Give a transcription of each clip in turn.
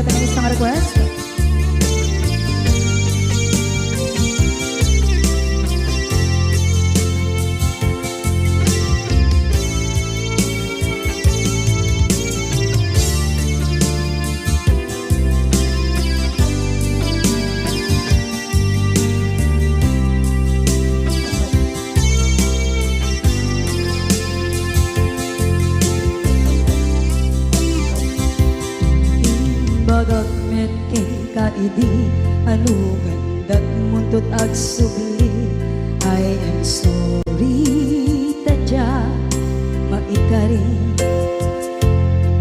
sa ating isang request. Bagagmet kay kaidi anugan dat muntot ag subli. I am sorry tadya maikari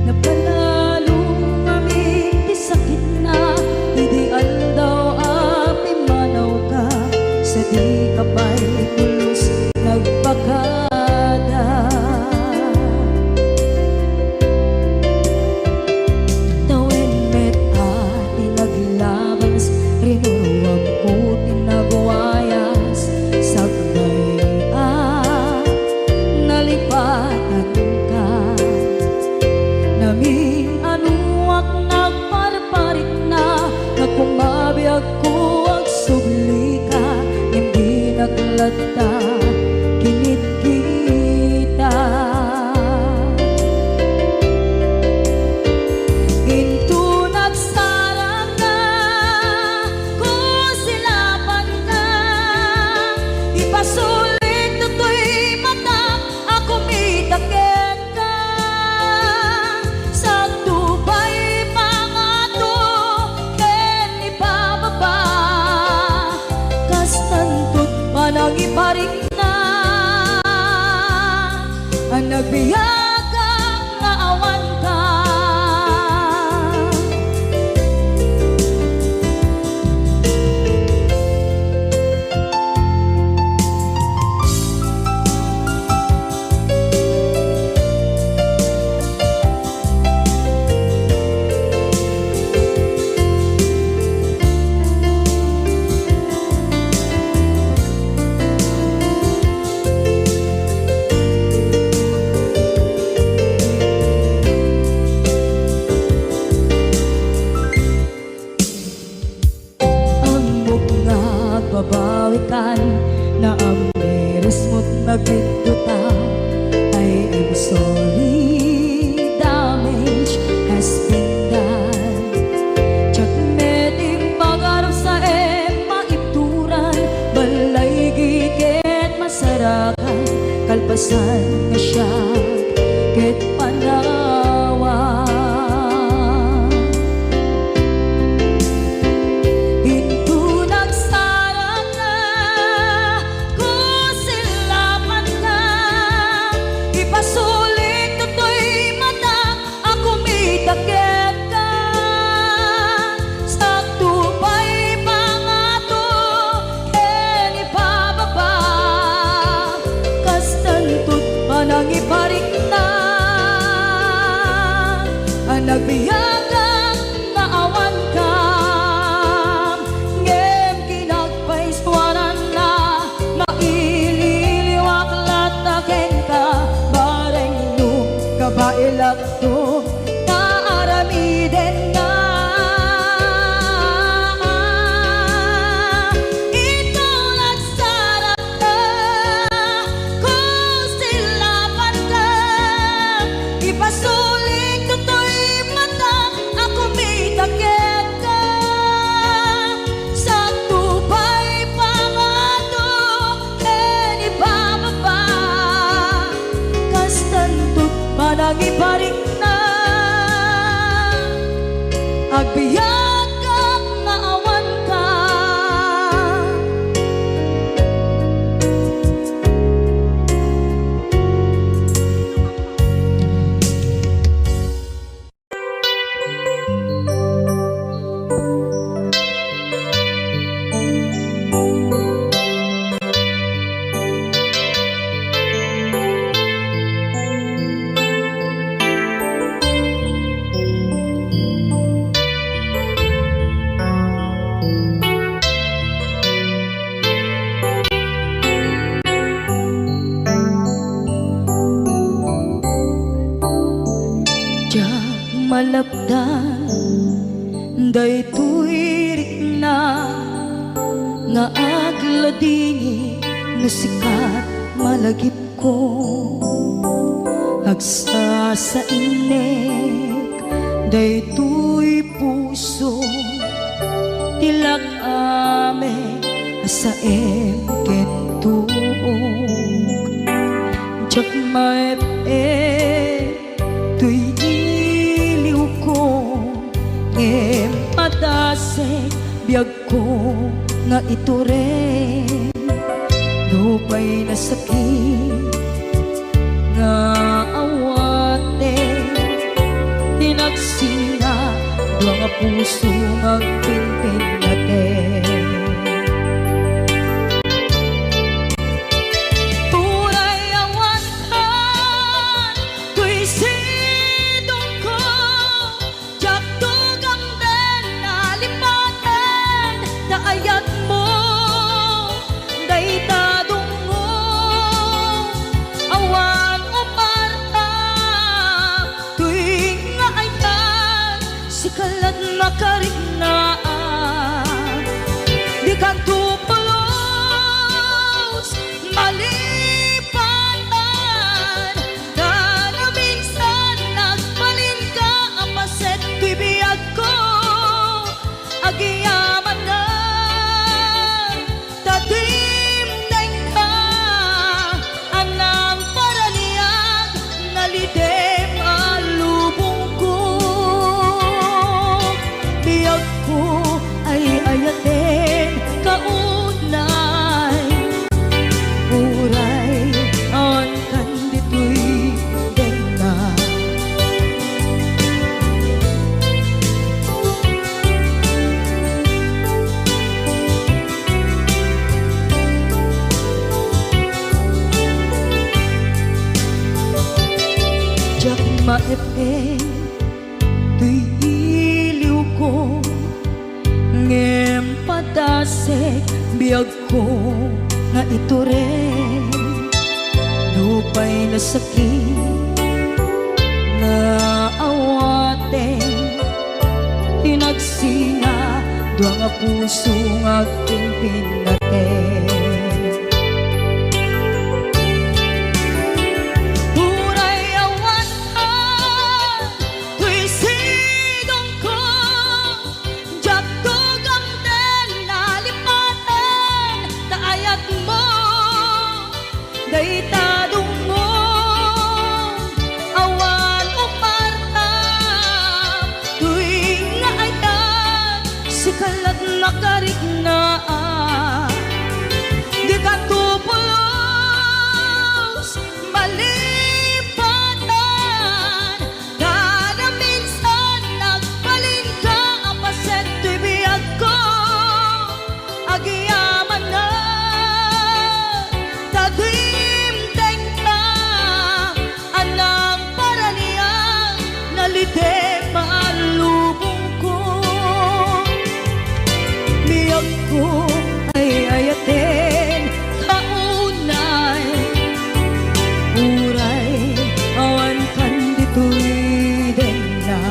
napanalo kami di sakit na idi aldaw api manaw ka sa di kapay pulos nagpakada. Rinuwag ko tinagwayas sagbay nalipatan ka namin anuak nagparparit na nagkumabiyag ko ang subli ka hindi naglata kinit kita. Pasulit to'y mata ako mitaken ka sa tubay pangato ken ibababa kastantot manang iparing na ang nagbiyagang nga awan ka. Babawikan na ang meres mo't magbituta. I am sorry, damage has been done. Tsak meting pagarap sa maituran balay giket masarakan kalpasan nga siya ket panawa. Pasulit to'y mata ako mitaken ka sa tubay pangato ken ibababa kastantot manang iparing na ang nagbiyagang nga awan ka ngem kinagpaiswanan na maililiwak lataken ka kabailak to kaaramiden na ikaw nagsarap ka kung silapan ka ipasulit to'y mata ako mitaken ka sa tubay pangato ken ibababa kastantot manang iparing na agbiyagang nga awan ka. malapdan Daytoy na nga agladini nga sikat malagip ko agsa sa inek daytoy puso tilak ame sa kentug jak maep tuy iliw ko ngem padasek biyag ko nga ito rin lupay na sakit nga awate tinagsinga dua nga puso nga pinpin natin turay awantan tuy sidong ko jak tugang den nalipaten na ayat mo daytadong mo awan umarta tuwing nga ayan sikalat makarignaat di ka tupulos malipatan na na minsan nagbalin ka ang paset tuy biyag ko agiyaman na tatim ka anang paraniyag nalidem alubong ko biyag ko ay ayatin kaunay uray ang kandito'y dena jak maepe tuy iliw ko ngem padasek biyag ko nga ito rin lupay na sakit na awate tinagsinga dua nga puso nga pinpin natin turay awantan tuy sidong ko jak tugang den nalipaten na ayat mo daytadong mo awan umarta tuwing nga ayan sikalat makarignaat di ka tupulos malipatan na na minsan nagbalin ka ang paset tuy biyag ko agiyaman na tadimteng ka anang paraniyang nalidem maalubong ko biyag ko ay ayatin kaunay uray awan kandito'y dena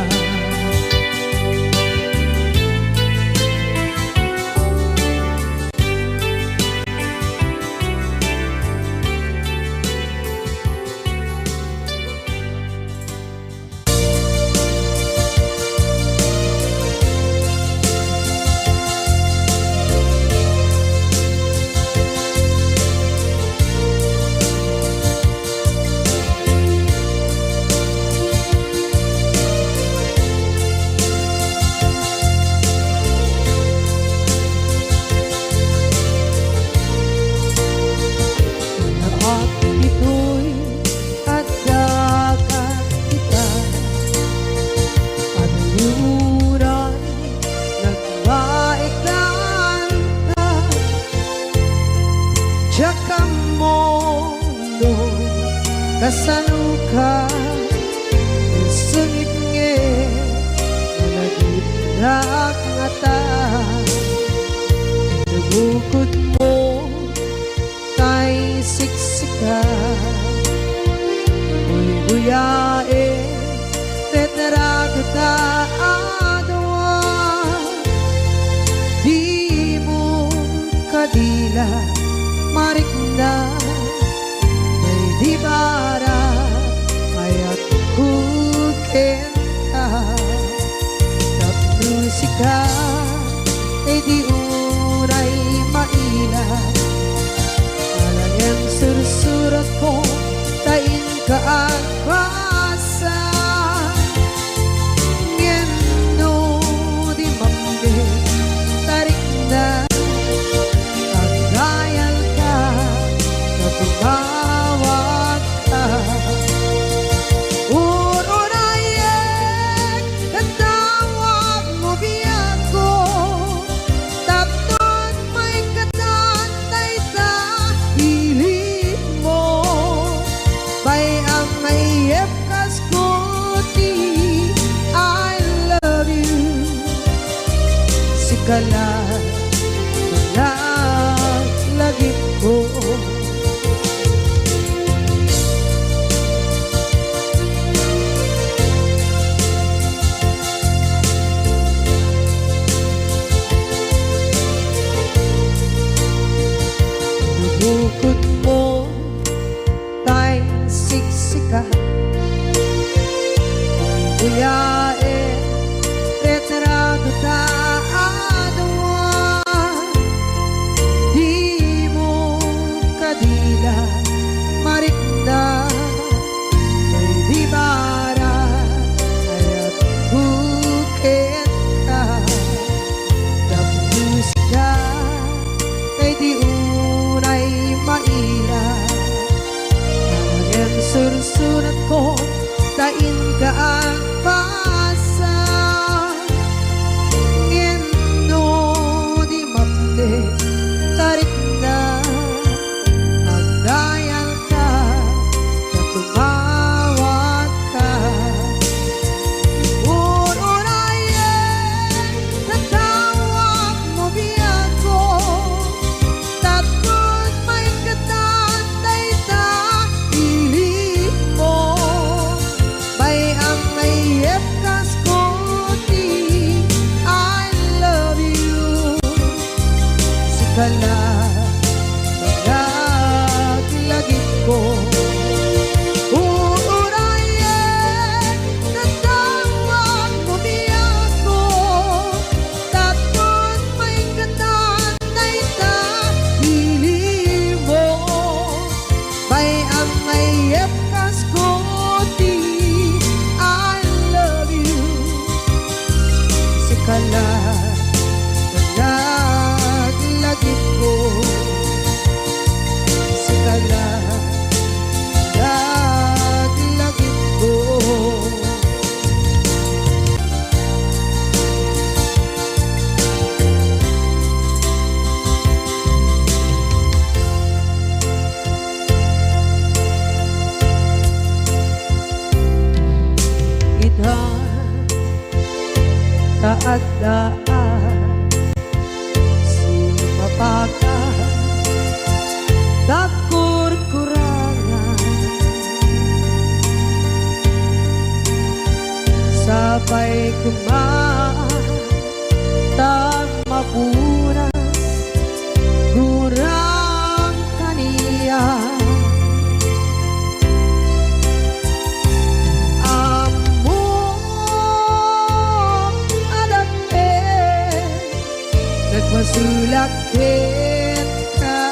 at ito'y agdagat kita at luray nagbaikan ka tsaka mondo kasanuka sungit nge nagitnak nga ta nabukod mo kay siksika uy buyae tetraga ka adwa ka nagmusika kay di uray maila alayang sursurat ko tain ka ang basa ngeno di mambe tarik na nagdayal ka na tumawag ka urunayek katawag mo biyago tapton may katantay sa hilig mo bay ang mayep kaskuti I love you sikala lagi ko bukod mo tay siksika buyae retrado ta adwa di mo kadila marikna may di bara ayat bukit ka nagmusika kay di unay maila ang sursurat ko tain ka ang pasa ngeno di mamde tarik na ang dayal ka na tumawag ka urunayek natawag mo biyago tapos may katantay sa hilig mo bay ang mayep kaskuti I love you sikala lagi ko urunayek natawag mo biyago tapos may katantay sa hilig mo bay ang mayep kaskuti I love you sikala lagi ko sikala lagi ko Ita taadaan sumapaka dakur-kurangan sabay kumaan tag mapunas gurang kaniya masulakit ka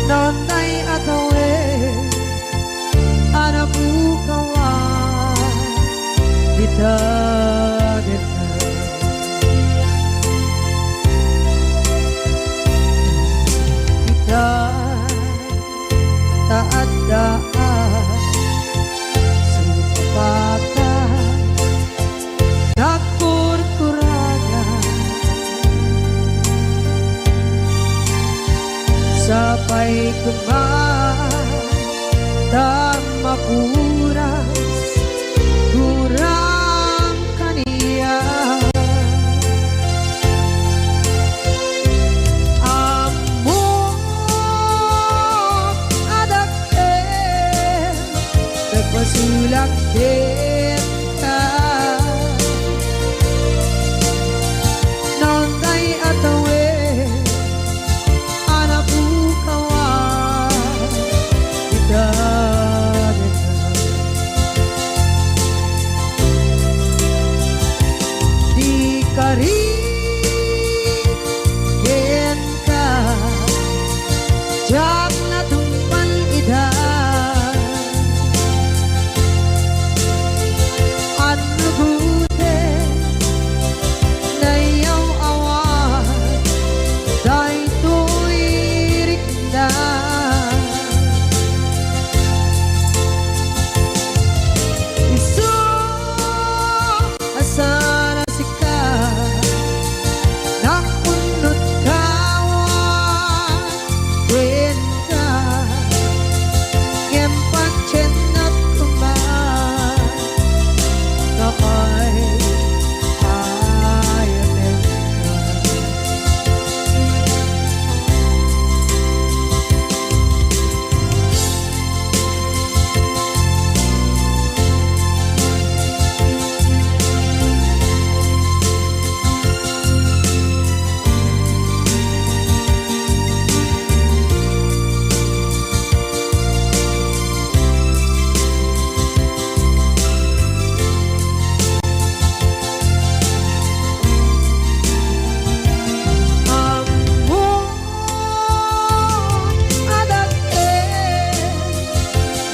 nonay atawe anabukawan kita kita taadaan sumpakan sabay kumaan tag mapuras gurang kaniya amok adake nagpasulakit ka nonday atawe anabukawan kita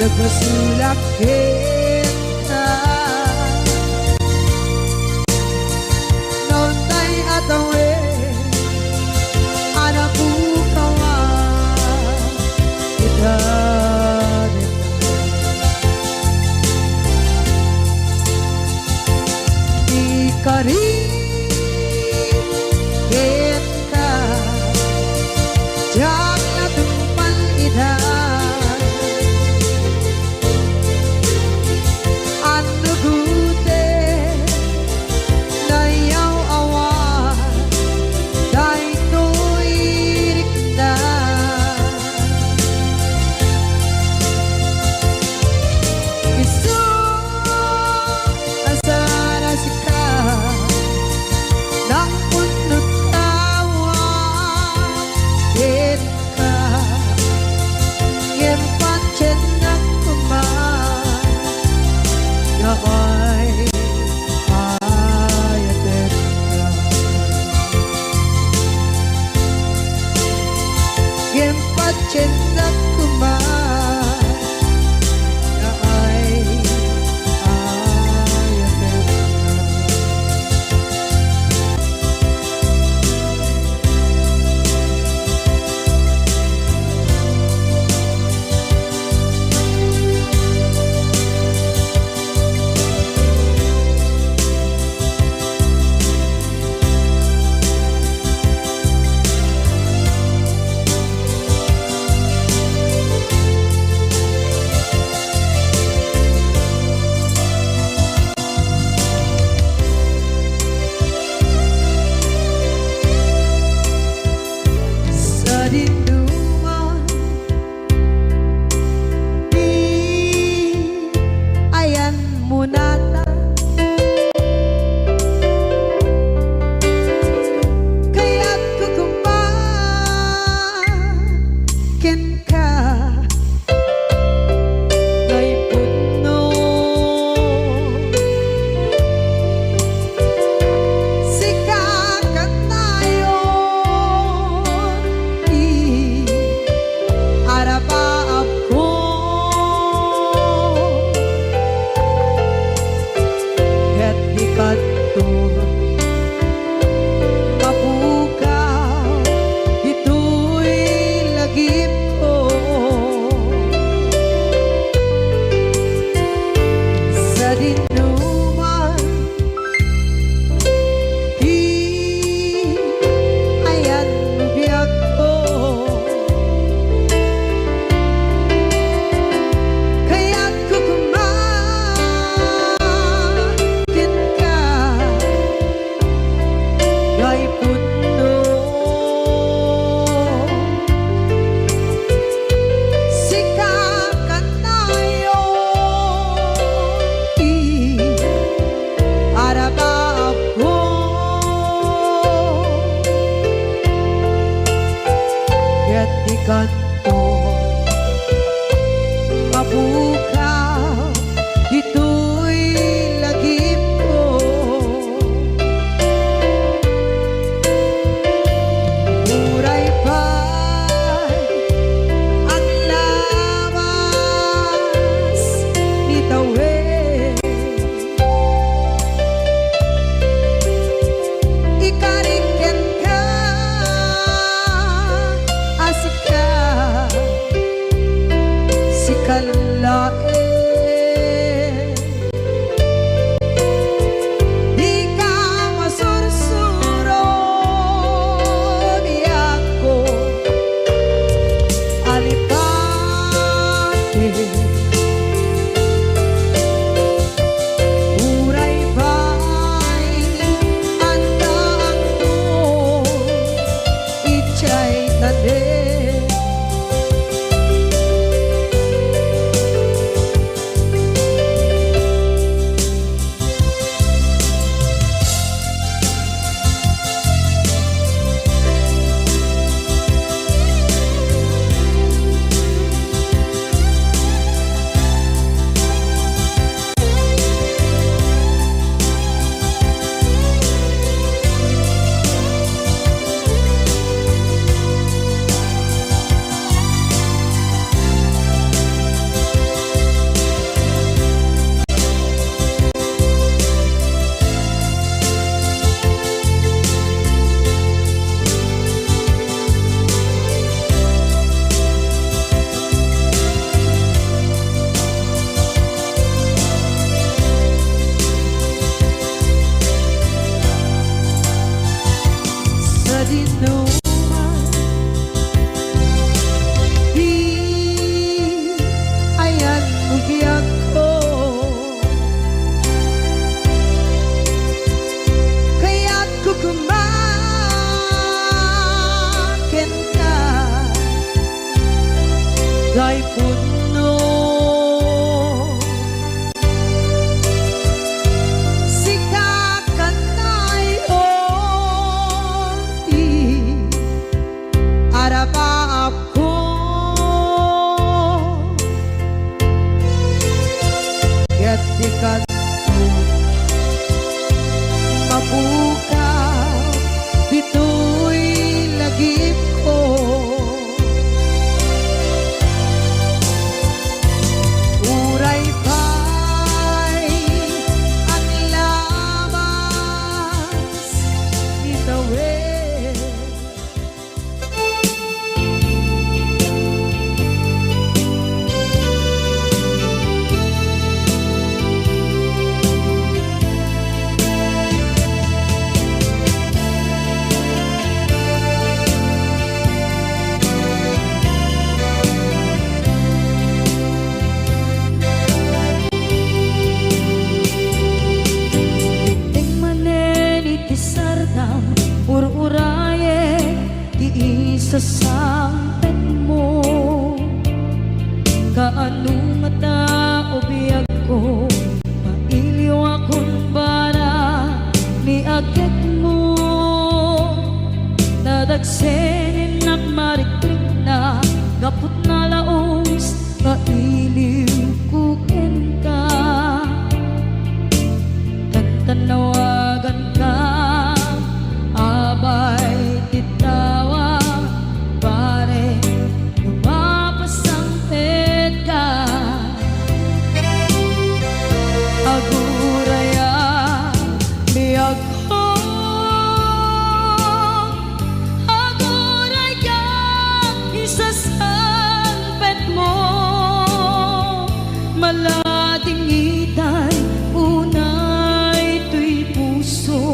nagmasulak kita. Noon tay atawe, anak bukawa kita di karin kita jangan tumpang ida anu gute nayaw awan dai tuirik na isu asara sika nang punut tawa kita ngem pancen nak kuman yaay ayaten ngem pancen nak kuman yaay ayaten sa dinduman di ayan mo nata kaya't kukumakin ka ngay puno sikakat tayon di arabaab ko ket di kadto mapukaw dito'y lagip ko sa dinuman di ayan biyag ko kaya't kukumakin ka ngay puno sikakat tayon di arabaab ko ket di kadto mapukaw dito'y lagip ko muray pa'y ang lawas ni tawe ikariken ka asika sikalae di ka masursuro biyak ko alipate muray pa'y andaan ko ichay tade kay puno. Sikakanay oti arapaap ko ket dikat mabukaw dito'y lagip ko. Uray pa'y ang labas itawid. Ur-uraye di isa sampet mo kaano nga tao biyag ko mailiw akong bara ni agad mo nadagsenin at mariklik na gapot na laos mailiw kukin ka tantanawagan ka abay titawa pare lumapasangpet ka aguraya biyag ko aguraya isasangpet mo malading itay unay tuy puso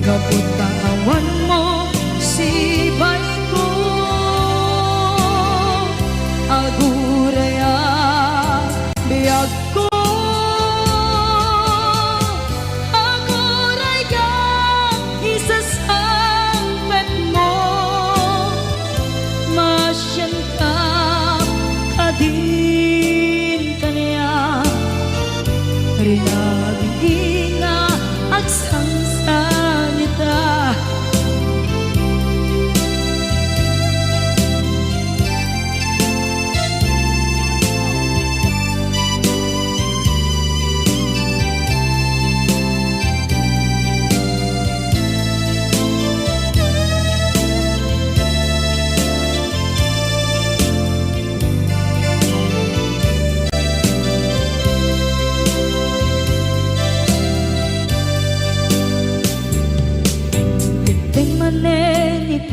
gapot kawan mo sibay ko aguraya biyag ko aguraya isasangpet mo masyan ka kadin kaniya rinabing nga agsangsan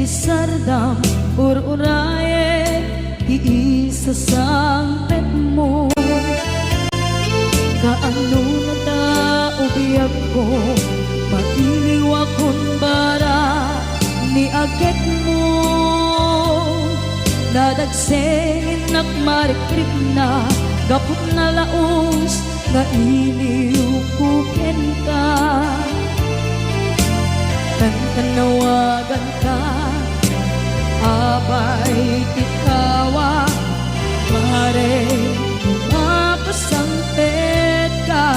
sardam ur-uraye di isa sampet mo kaano na tao biyag ko mailiw akong bara ni agad mo nadagsenin at marikrik na gapot na laos na iliw kuken ka tantanawagan ka abay titawa pare lumapasangpet ka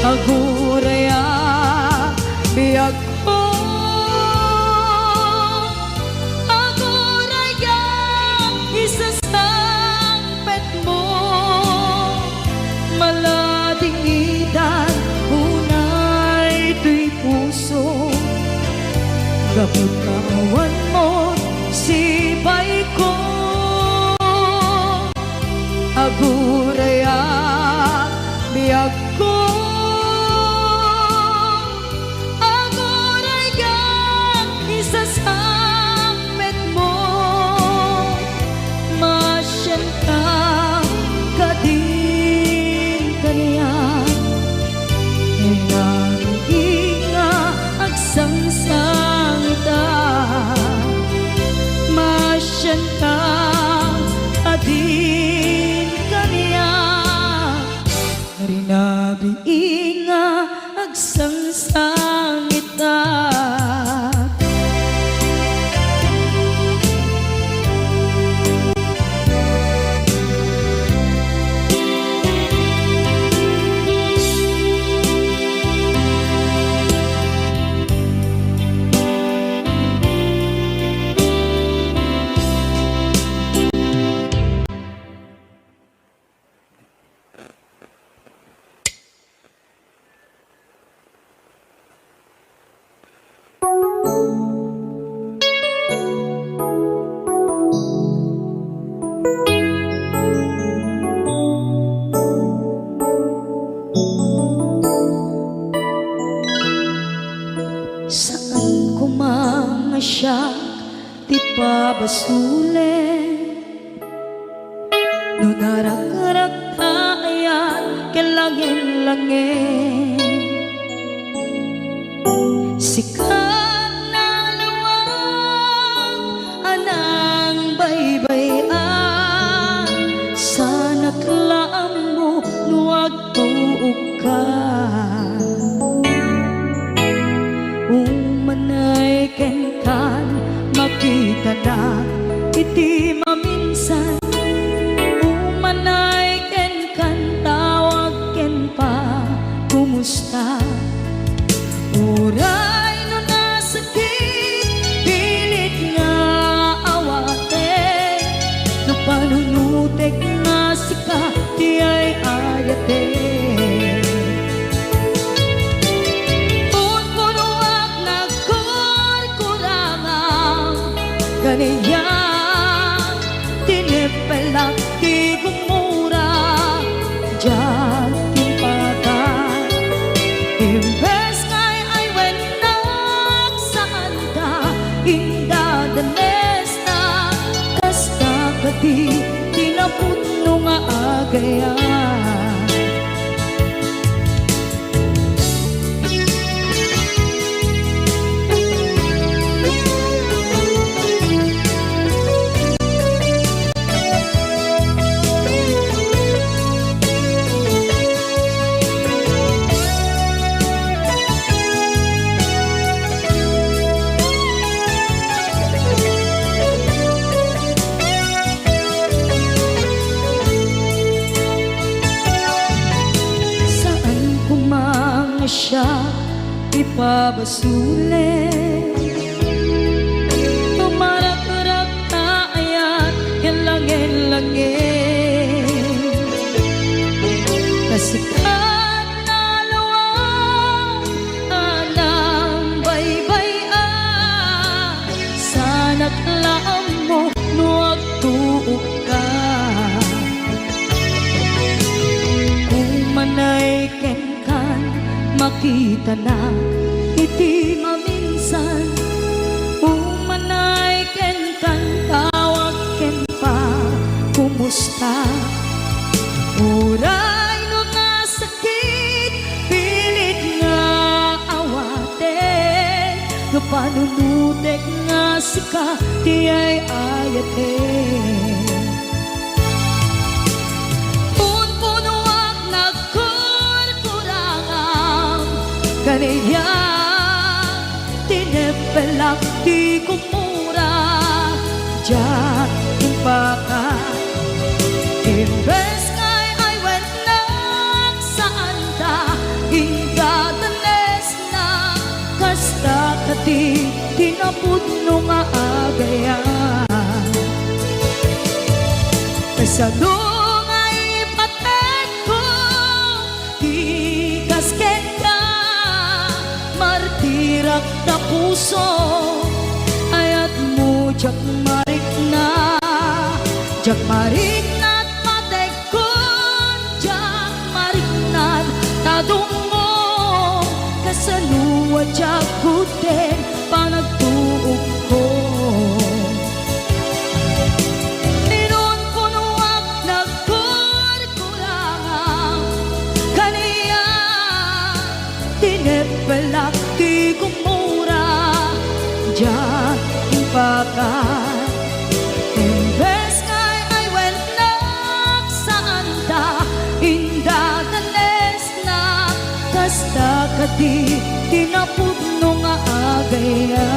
aguraya biyag ko aguraya isasangpet mo malading idan unay tuy puso gapot kawan mo sibay ko aguraya biyag ko aguraya isasangpet mo masyan ka kadin kaniya nga agsangsang masyan ka adin kaniya rinabi nga agsangsang ita ipabasule no narak-rak tayan kelangin-langin sikat na lawag anang baybayan sana't laang mo nuwag tuog ka umanay kenkan makita na iti maminsan umanay kenkan tawag ken pa kumusta uray no nasakit pilit nga awate no panunutek nga sika di ay ayate unpunuak nagkurkurangang ganiya tinipelak di gumura diyan timpagan imbes ngay ay wenak saan ka indadanes na kasta kati tinapuno nga agaya siya ipabasule tumarak-rak tayan kelangin-langin kasikat na lawang anang baybayan sana't laang mo nuwag tuog ka umanay kenkan makita na iti maminsan umanay ken kan tawag ken pa kumusta uray no nasakit pilit nga awate no panunutek nga sika di ay ayate kaniya tinipelak di kumura diyan timpaka imbes ngay ay wenak saan ta indadanes na kasta kati tinapudno nga agaya kasano ngay patek ko di kasken martirak na puso ayat mo jak marik na patek ko jak marik na tadungo kasaluwa jak kuten panagtuog ko ninon punuak nagkurkurangang kaniya tinipelak di kumura diyan timpaka imbes ngay ay wenak saan ta indadanes na kasta kati tinapudno nga agaya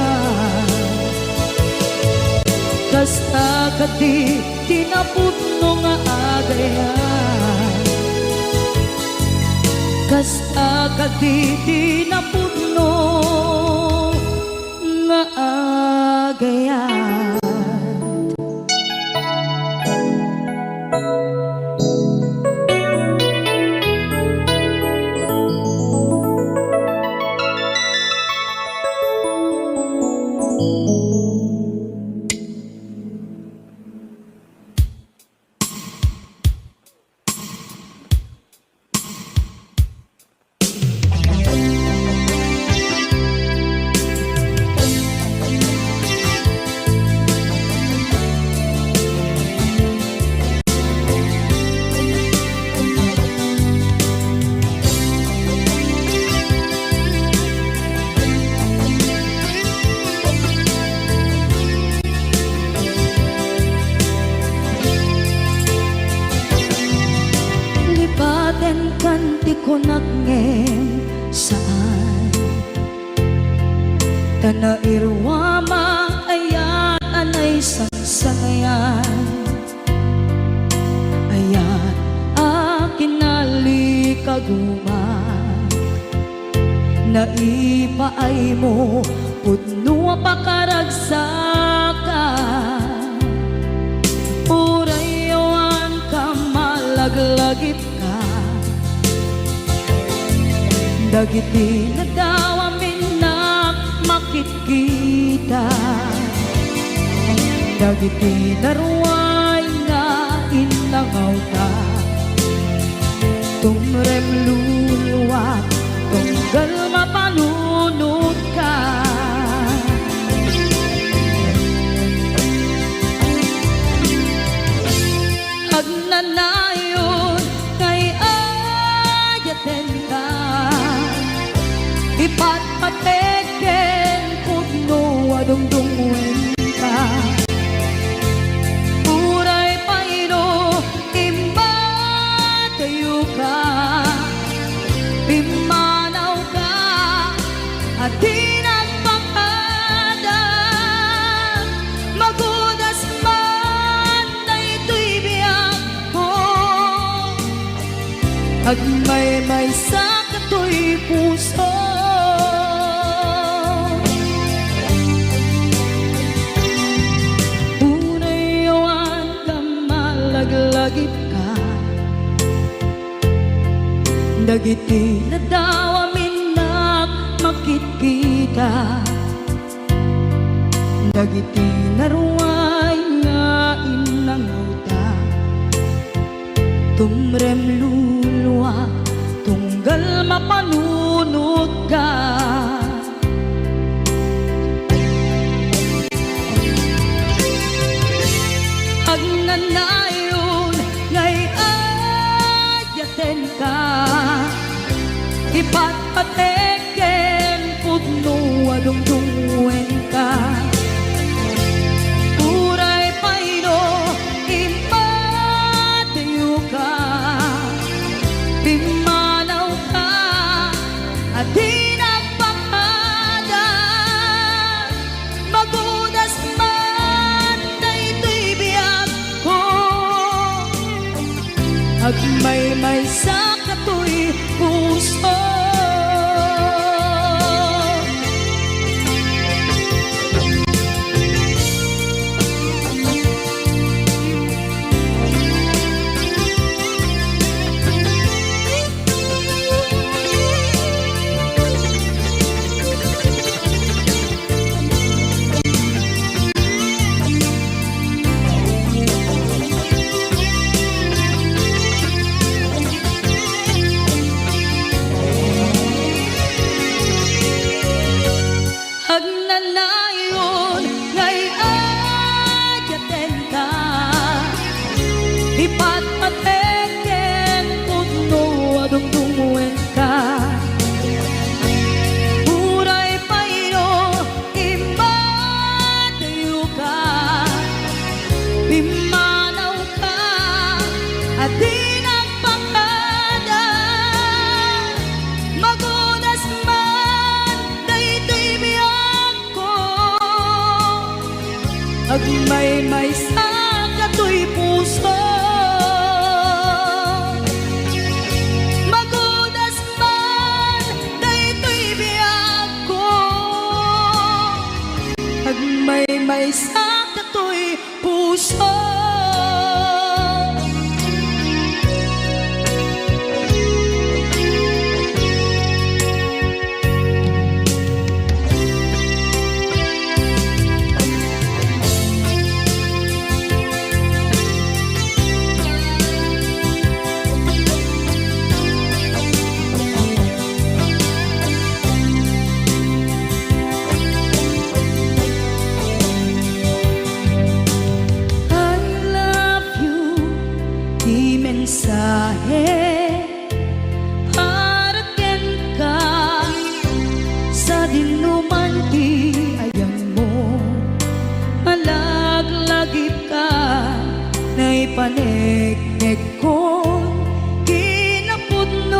kasta kati tinapudno nga agaya kasta kati tinapudno nga agayat kanti ko nagngem saan Tanairwama ayat anay sangsangayan Ayat akin nalikaguman Naipaay mo pudno pakaragsakan Urayawan ka malaglagip ka Dagiti na daw amin na makikita Dagiti naruay nga inangaw ta Tumrem luluwat tunggal mapanunod ka Agnanayon kay ayaten ka Ipatpateken pudno adungdungwen ka Uray paino imbatayo ka Pimanaw ka at di nagpakada Magudas man na ito'y biyak ko Agmay-may sa kato'y puso Unayawan ka malaglagip ka Dagiti na daw amin na makikita Dagiti naruay nga inangaw ta Tumrem luluwa tunggal mapanunod ka Agnanayon ngay ayaten ka Ipatpateken pudno adungdungwen ka Uray paino impatayo ka Pimanaw ka at di nagpakada Magudas man na ito'y biyak ko Agmay-may sa kato'y puso Agnanayon ngay ayaten ka Ipatpateken pudno adungdungwen ka Uray paino imbatayo ka Pimanaw ka at di nagpakada Magudas man na ito'y biyak ko Agmay-may sa kato'y puso Magudas man na ito'y biyak ko Agmay-may sa kato'y puso mensahe haraken ka sa dinuman ti ayan mo malaglagip ka na ipanegnek ko kinapudno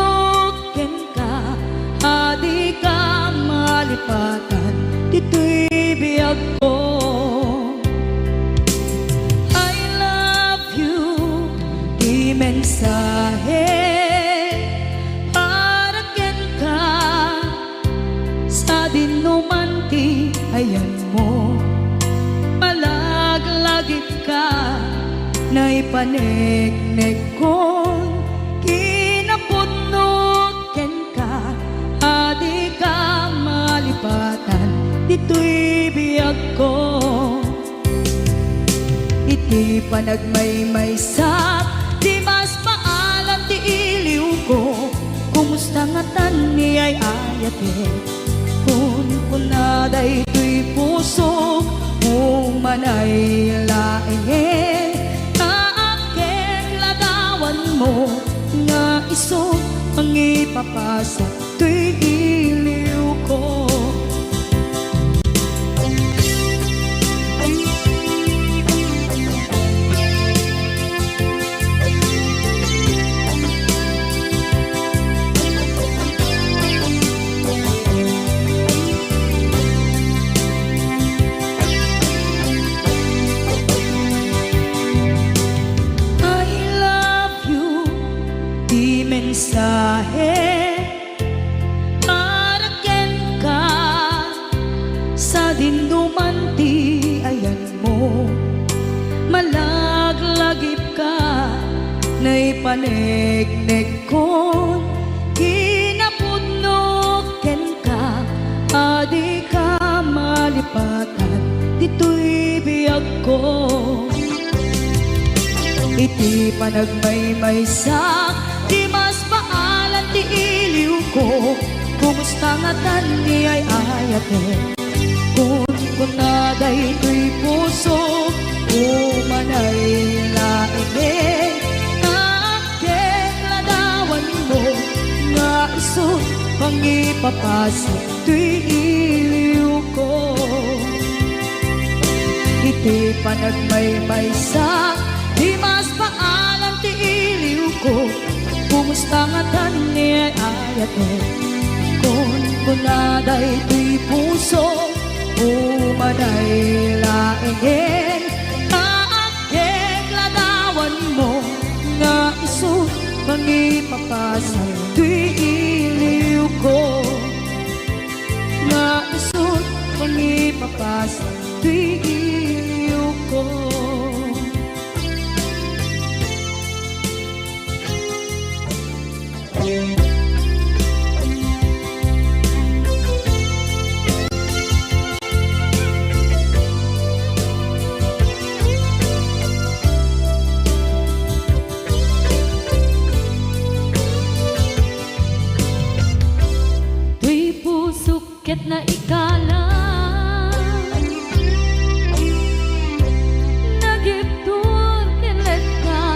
malipatan, dito'y biyag ko. I love you, di mensahe para ken ka sa dinumanti ayan mo. Malaglagit ka na ipanegnek kon kinapudnot ken ka, adi ka malipatan, dito'y biyag ko. Iti panagmaymaysak, di mas maalam ti iliw ko, kumusta nga tan ni ay ayate, kun kunaday to'y puso kung manay laeng, naakeng ladawan mo nga iso ang ipapasa to'y iliw ko. Mensahe para ken ka sa dinumanti ayan mo. Malaglagip ka na ipanegnek kon kinapudnot ken ka, adi ka malipatan, dito'y biyag ko. Iti panagmaymaysak, di mas maalan ti iliw ko, kumusta nga tan ni ay ayate, kun kunaday to'y puso umanay laeng, naakeng ladawan mo nga iso pang ipapasa to'y iliw ko. Iti panagmaymaysak, di mas maalam ti iliw ko, kumusta nga tan ni ay ayate, kun kunaday to'y puso umanay laeng, naakeng ladawan mo nga iso pang ipapasa to'y iliw ko, nga iso pang ipapasa to'y iliw ko. Tuy pusukit na ikala nagiptur kinet ka,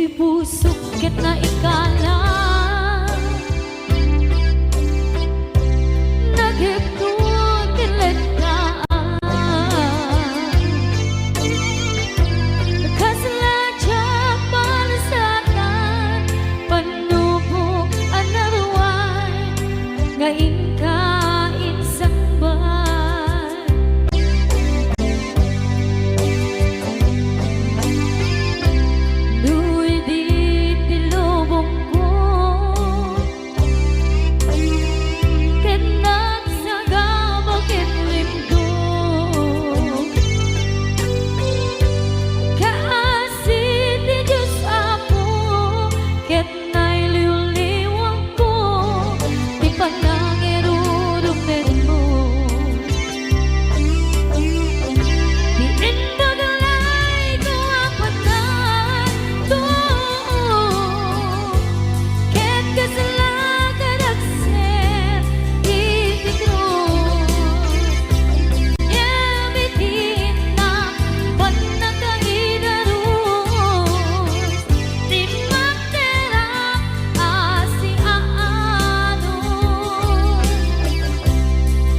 pusok ket na ikala nagigtun kiletaan kasalajak palasatan panubok anaruan ngain kain sangban duwi di tilubong ko kenat sa gabagit limdo kaasi di Diyos Apo ket na'y liwliwang ko di panangirurugin mo di indagalay ko apatan to ket kasalagan aksen itigros yamitin na panagkaidaros di magterang asi aano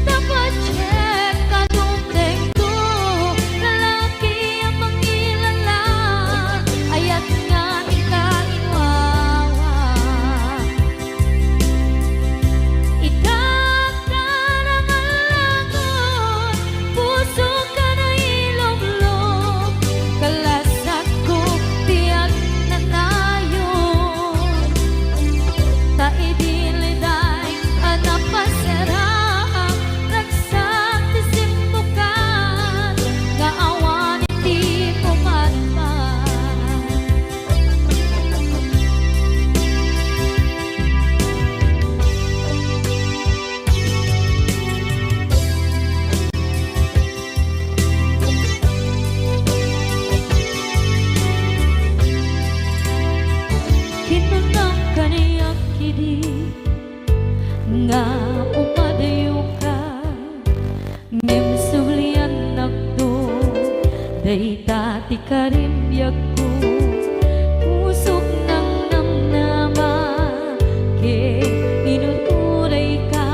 dapat check kadumdeng ko lalaki ang mangilala ayat nga ikaiwawa itatang ang langon puso ka na ilog-log kalasat ko tiyak na nayon taidiliday anapasarap nagsaktisimbukan nga awan iti pumatman kinunang kaniyak kidi nga upadayo ka ngem sublian nakdo dayta ti karimbiag ko pusok ng namnama ke inuturay ka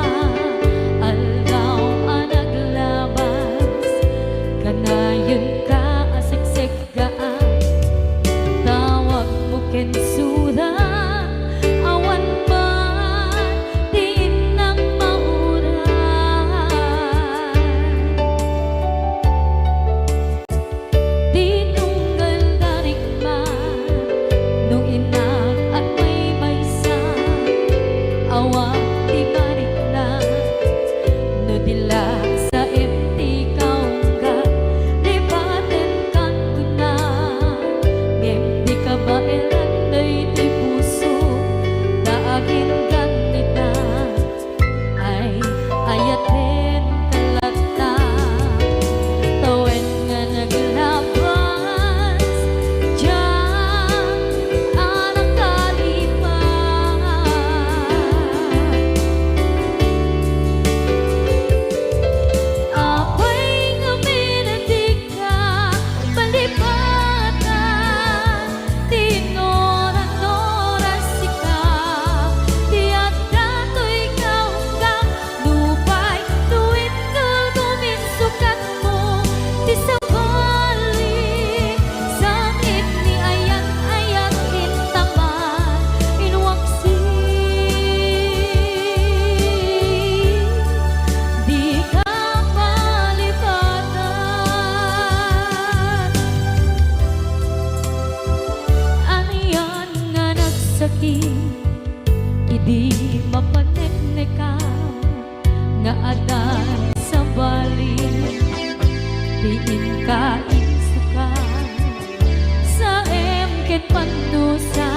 aldaw anaglabas kanayon ka asiksik gaan tawag mo ken suda awan man din ng mauran tinunggal darikman nung inag at may maysa awa di marikna no dila sa empty kaungga lipaten kan kuna ngem di ka baelan day ti puso daagin ganita ay ayaten kalata tawen nga naglabas diyan anak kalipan apay nga minatig ka palipatan tinoran-oras ikaw tiyak dato'y kaunggang lupay tuwid ka guminsukat mo ti sabali sakit ni ayat-ayat intaman inwaksi di ka palipatan aniyan nga nagsakit idi mapaneknekan nga adan sa bali diin ka insukan sa emket panusa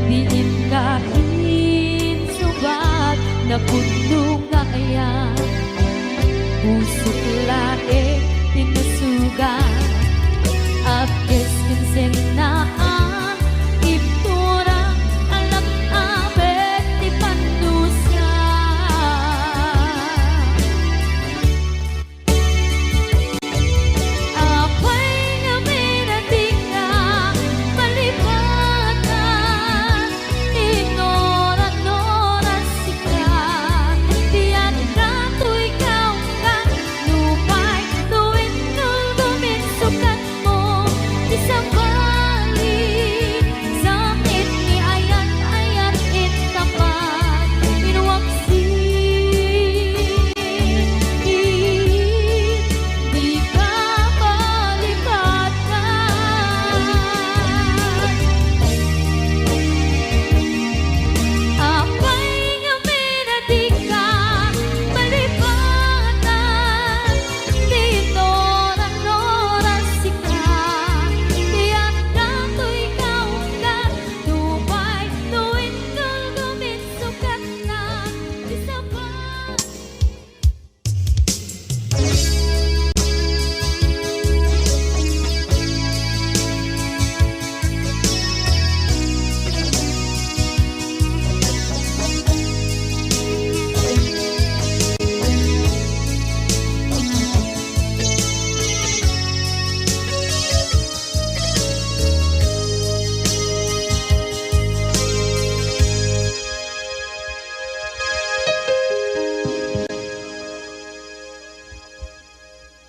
diin ka insubat na puno nga ayan pusok laik tinusugan apkes kinsenaan ipturang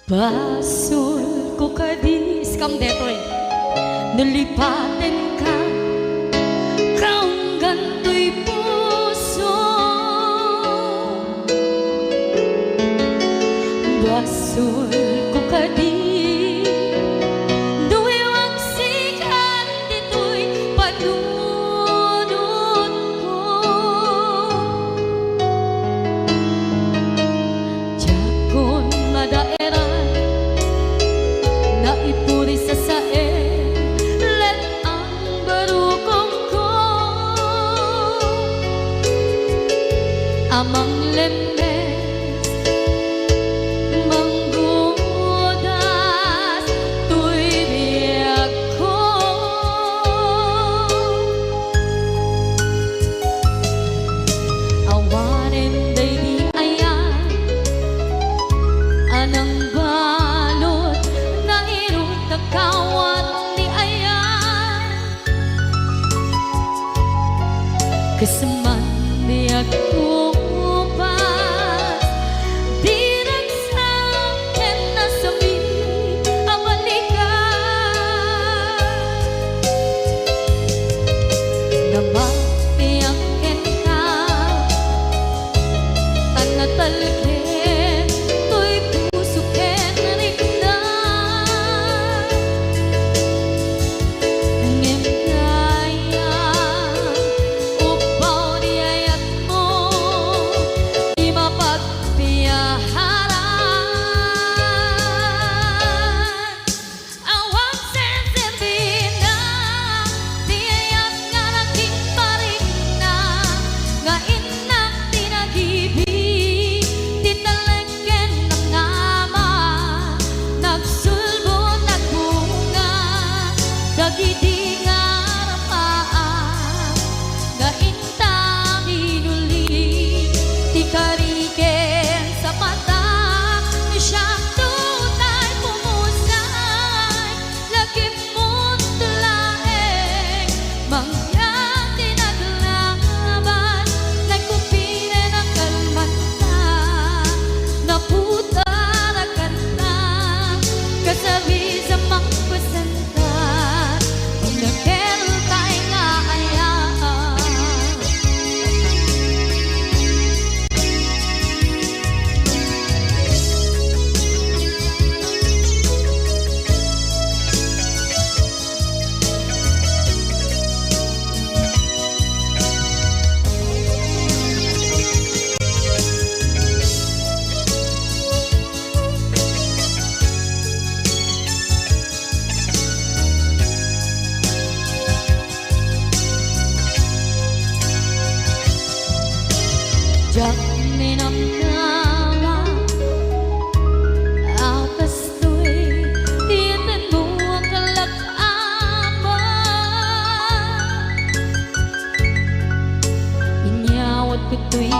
Basol ko kadis kam detoy nalipaten ka kaong ganto'y puso. Basol ko kadis duwewang sikat dito'y panunod ko. Jakon madaeran na ipuri sa sae let ang barukong ko amang lemes manggudas tuy biyak ko. Awanen day di ayan anang balot na irong takawan ni ayan kasaman biyak ko pa di nagsakin na sabi ang balikan na mapiyakin ka tanatalkin to'y pusukin rin na ngem kaya upaw di ayat mo di mapagpiyaharan awang sensitin na di ayat nga naging paring na nga inak tinagibig titalengken ng nama nagsulbo nagbunga dagidi nga rapaan nga intang inuli ti kariken sa mata siyang tutay pumusay lagip mo't tulaeng mangyang tinaglaban nagkupine ng kalmanta naputarakan na kasabi sa mangpasantan paglakel kay nga ayaan. Jak minamnama akas to'y tiyatin mo ang kalak-ama inyawat ko to'y